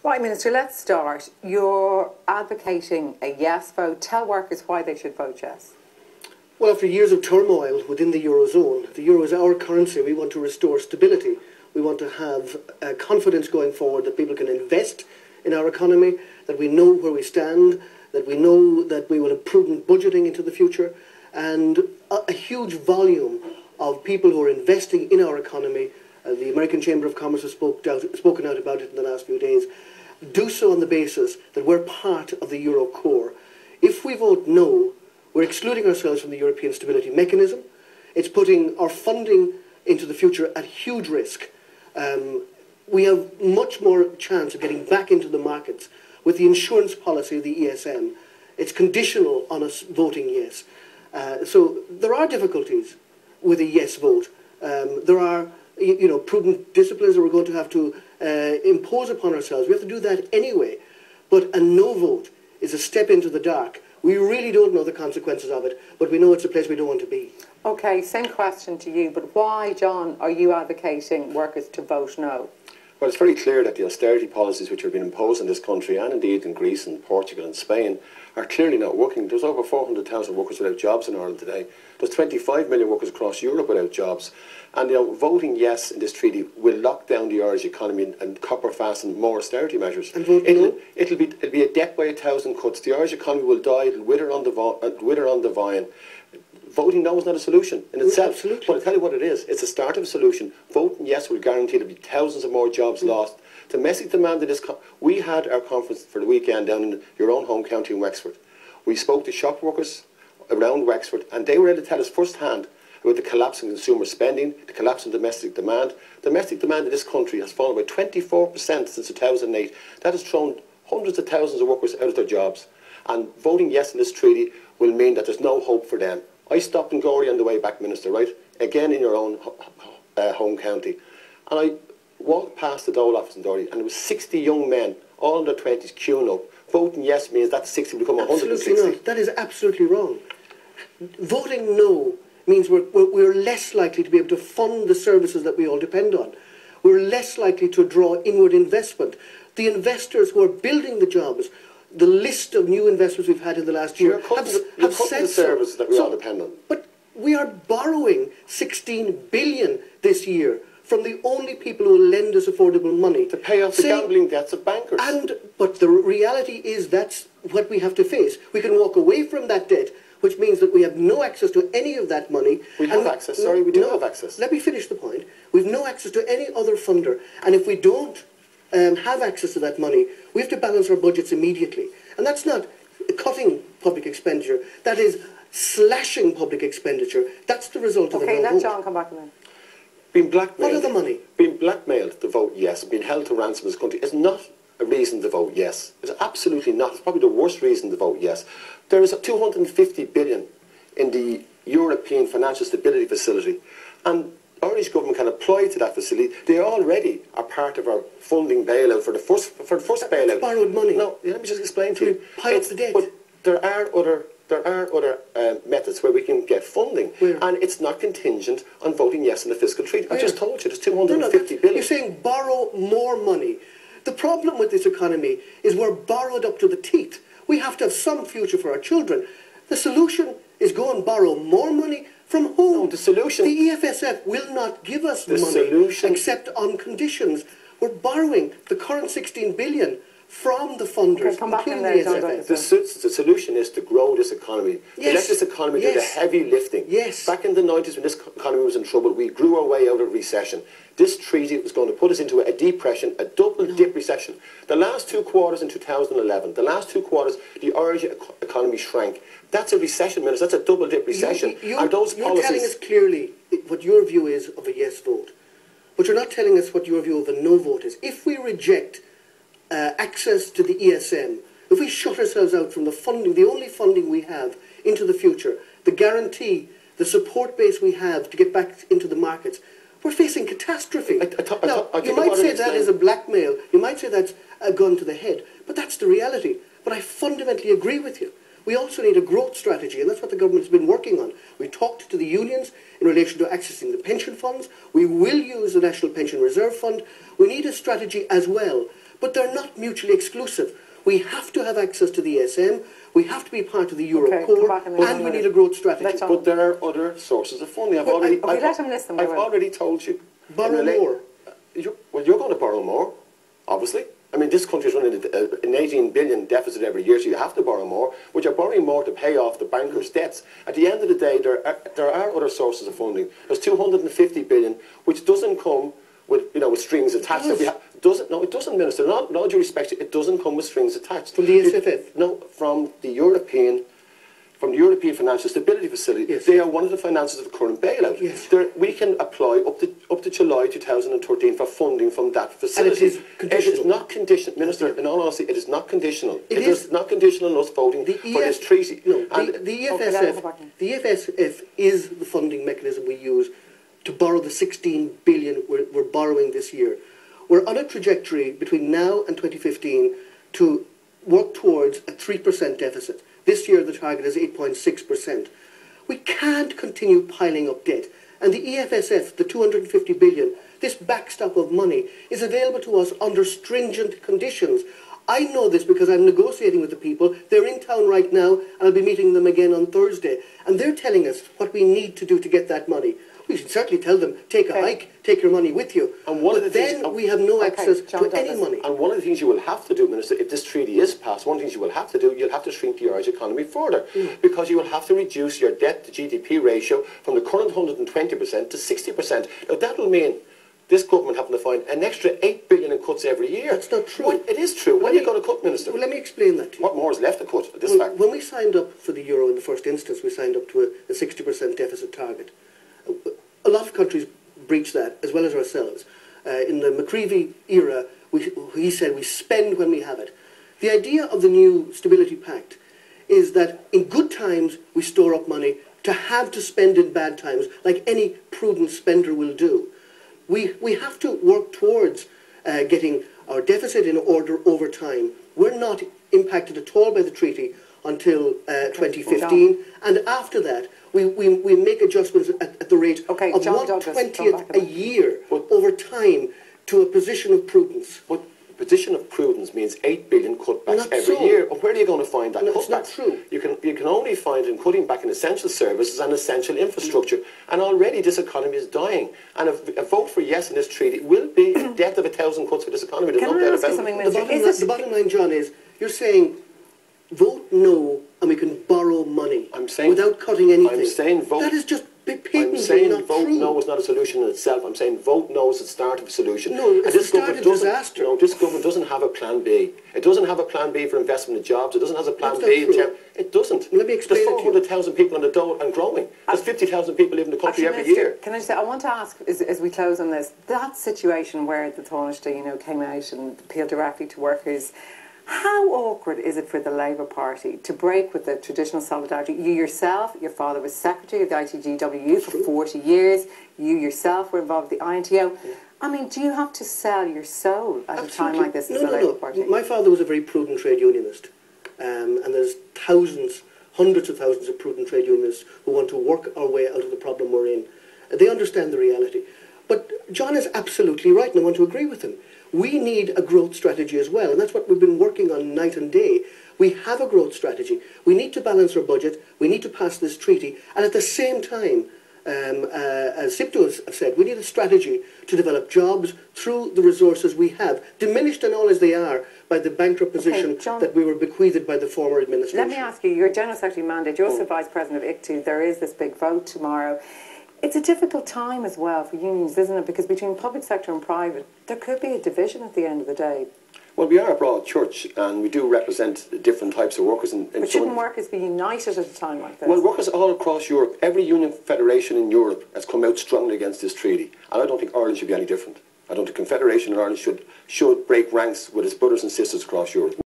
Right, Minister, let's start. You're advocating a yes vote. Tell workers why they should vote yes. Well, after years of turmoil within the Eurozone, the euro is our currency. We want to restore stability. We want to have confidence going forward that people can invest in our economy, that we know where we stand, that we know that we will have prudent budgeting into the future, and a huge volume of people who are investing in our economy. The American Chamber of Commerce has spoken out about it in the last few days. Do so on the basis that we're part of the euro core. If we vote no, we're excluding ourselves from the European Stability Mechanism. It's putting our funding into the future at huge risk. We have much more chance of getting back into the markets with the insurance policy of the ESM. It's conditional on us voting yes. So there are difficulties with a yes vote. There are prudent disciplines that we're going to have to impose upon ourselves. We have to do that anyway. But a no vote is a step into the dark. We really don't know the consequences of it, but we know it's a place we don't want to be. Okay, same question to you, but why, John, are you advocating workers to vote no? Well, it's very clear that the austerity policies which are being imposed in this country, and indeed in Greece and Portugal and Spain, are clearly not working. There's over 400,000 workers without jobs in Ireland today. There's 25 million workers across Europe without jobs. And voting yes in this treaty will lock down the Irish economy and copper fasten more austerity measures. And no? It'll be a death by 1,000 cuts. The Irish economy will die. It'll wither on the vine. Voting no is not a solution in itself. Absolutely. But I'll tell you what it is. It's a start of a solution. Voting yes will guarantee there'll be thousands of more jobs lost. Domestic demand in this... We had our conference for the weekend down in your own home county in Wexford. We spoke to shop workers around Wexford, and they were able to tell us firsthand about the collapse in consumer spending, the collapse in domestic demand. Domestic demand in this country has fallen by 24% since 2008. That has thrown hundreds of thousands of workers out of their jobs. And voting yes in this treaty will mean that there's no hope for them. I stopped in Gorey on the way back, Minister, right? Again in your own home county. And I walked past the Dole office in Gorey, and there was 60 young men, all in their 20s, queuing up. Voting yes means that 60 will become 160. Absolutely not. That is absolutely wrong. Voting no means we're less likely to be able to fund the services that we all depend on. We're less likely to draw inward investment. The investors who are building the jobs, the list of new investments we've had in the last year have said the services that we all depend on. But we are borrowing 16 billion this year from the only people who will lend us affordable money. To pay off the gambling debts of bankers. But the reality is that's what we have to face. We can walk away from that debt, which means that we have no access to any of that money. We have access, sorry, we do have access. Let me finish the point. We have no access to any other funder, and if we don't have access to that money, we have to balance our budgets immediately. And that's not cutting public expenditure, that is slashing public expenditure. That's the result of the no vote. Okay, let John come back in then. Being blackmailed, what are the money? Being blackmailed to vote yes, being held to ransom in this country is not a reason to vote yes. It's absolutely not. It's probably the worst reason to vote yes. There is 250 billion in the European Financial Stability Facility, and Irish government can apply to that facility. They already are part of our funding bailout for the first bailout. It's borrowed money. No, let me just explain to you. Pile up the debt. But there are other methods where we can get funding, and it's not contingent on voting yes in the fiscal treaty. I just told you there's 250 billion. You're saying borrow more money. The problem with this economy is we're borrowed up to the teeth. We have to have some future for our children. The solution is go and borrow more money from whom? No, the solution... The EFSF will not give us money except on conditions. We're borrowing the current 16 billion from the funders, including the EFSF. The solution is to grow this economy. Yes. To let this economy do the heavy lifting. Yes. Back in the 90s when this economy was in trouble, we grew our way out of recession. This treaty was going to put us into a depression, a double-dip recession. The last 2 quarters in 2011, the the Irish economy shrank. That's a recession, Minister. That's a double-dip recession. You're telling us clearly what your view is of a yes vote. But you're not telling us what your view of a no vote is. If we reject access to the ESM, if we shut ourselves out from the funding, the only funding we have into the future, the guarantee, the support base we have to get back into the markets, we're facing catastrophe. You might say that is a blackmail, you might say that's a gun to the head, but that's the reality. But I fundamentally agree with you. We also need a growth strategy, and that's what the government's been working on. We talked to the unions in relation to accessing the pension funds. We will use the National Pension Reserve Fund. We need a strategy as well. but they're not mutually exclusive. We have to have access to the ESM, we have to be part of the Euro core, and we need a growth strategy. But there are other sources of funding. I've already told you. Borrow more. Well, you're going to borrow more, obviously. I mean, this country is running an 18 billion deficit every year, so you have to borrow more. But you're borrowing more to pay off the bankers' debts. At the end of the day, there are other sources of funding. There's 250 billion, which doesn't come with, with strings attached. It doesn't, Minister. Not due respect, it doesn't come with strings attached. From the SFF? No, from the European Financial Stability Facility. Yes. They are one of the finances of the current bailout. Yes. We can apply up to July 2013 for funding from that facility. And it is conditional. It is not conditional, Minister. In all honesty, it is not conditional. It is not conditional on us voting for this treaty. No, the EFSF is the funding mechanism we use to borrow the 16 billion we're borrowing this year. We're on a trajectory between now and 2015 to work towards a 3% deficit. This year the target is 8.6%. We can't continue piling up debt. And the EFSF, the 250 billion, this backstop of money, is available to us under stringent conditions. I know this because I'm negotiating with the people. They're in town right now, and I'll be meeting them again on Thursday. And they're telling us what we need to do to get that money. We should certainly tell them, take a hike, take your money with you. And we have no access to any money. And one of the things you will have to do, Minister, if this treaty is passed, one of the things you will have to do, you'll have to shrink the Irish economy further. Because you will have to reduce your debt to GDP ratio from the current 120% to 60%. Now that will mean this government having to find an extra 8 billion in cuts every year. That's not true. Well, it is true. When are you going to cut, Minister? Well, let me explain that to you. What more is left to cut at this fact? When we signed up for the euro in the first instance, we signed up to a 60% deficit target. A lot of countries breach that, as well as ourselves. In the McCreevy era, he said we spend when we have it. The idea of the new Stability Pact is that in good times we store up money to have to spend in bad times, like any prudent spender will do. We have to work towards getting our deficit in order over time. We're not impacted at all by the treaty until 2015, and after that we make adjustments at the rate of 1/20th a year over time to a position of prudence. But position of prudence means 8 billion cutbacks every year. Where are you going to find that cutback? It's not true. You can only find in cutting back in essential services and essential infrastructure. And already this economy is dying. And a vote for yes in this treaty will be the death of 1,000 cuts for this economy. There's no doubt about it. The bottom line, John, is you're saying vote no and we can borrow money without cutting anything. I'm saying vote. That is just patently I'm saying not vote true. no is not a solution in itself. I'm saying vote no is the start of a solution. No, it's the start of disaster. No, this government doesn't have a plan B. It doesn't have a plan B for investment in jobs. It doesn't have a plan B. It doesn't. Let me explain it to you. There's 400,000 people on the dole and growing. There's 50,000 people living in the country every year. Can I just say, I want to ask, as we close on this, that situation where the Taoiseach, came out and appealed directly to workers, how awkward is it for the Labour Party to break with the traditional solidarity? You yourself, your father was secretary of the ITGWU for 40 years. You yourself were involved with the INTO. I mean, do you have to sell your soul at a time like this as the Labour Party? My father was a very prudent trade unionist. And there's thousands, hundreds of thousands of prudent trade unionists who want to work our way out of the problem we're in. They understand the reality. But John is absolutely right, and I want to agree with him. We need a growth strategy as well, and that's what we've been working on night and day. We have a growth strategy. We need to balance our budget. We need to pass this treaty. And at the same time, as SIPTO has said, we need a strategy to develop jobs through the resources we have, diminished and all as they are by the bankrupt position that we were bequeathed by the former administration. Let me ask you, your General Secretary mandate, you're also Vice President of ICTU. There is this big vote tomorrow. It's a difficult time as well for unions, isn't it? Because between public sector and private, there could be a division at the end of the day. Well, we are a broad church, and we do represent different types of workers. But shouldn't workers be united at a time like this? Well, workers all across Europe, every union federation in Europe has come out strongly against this treaty. And I don't think Ireland should be any different. I don't think Confederation in Ireland should break ranks with its brothers and sisters across Europe.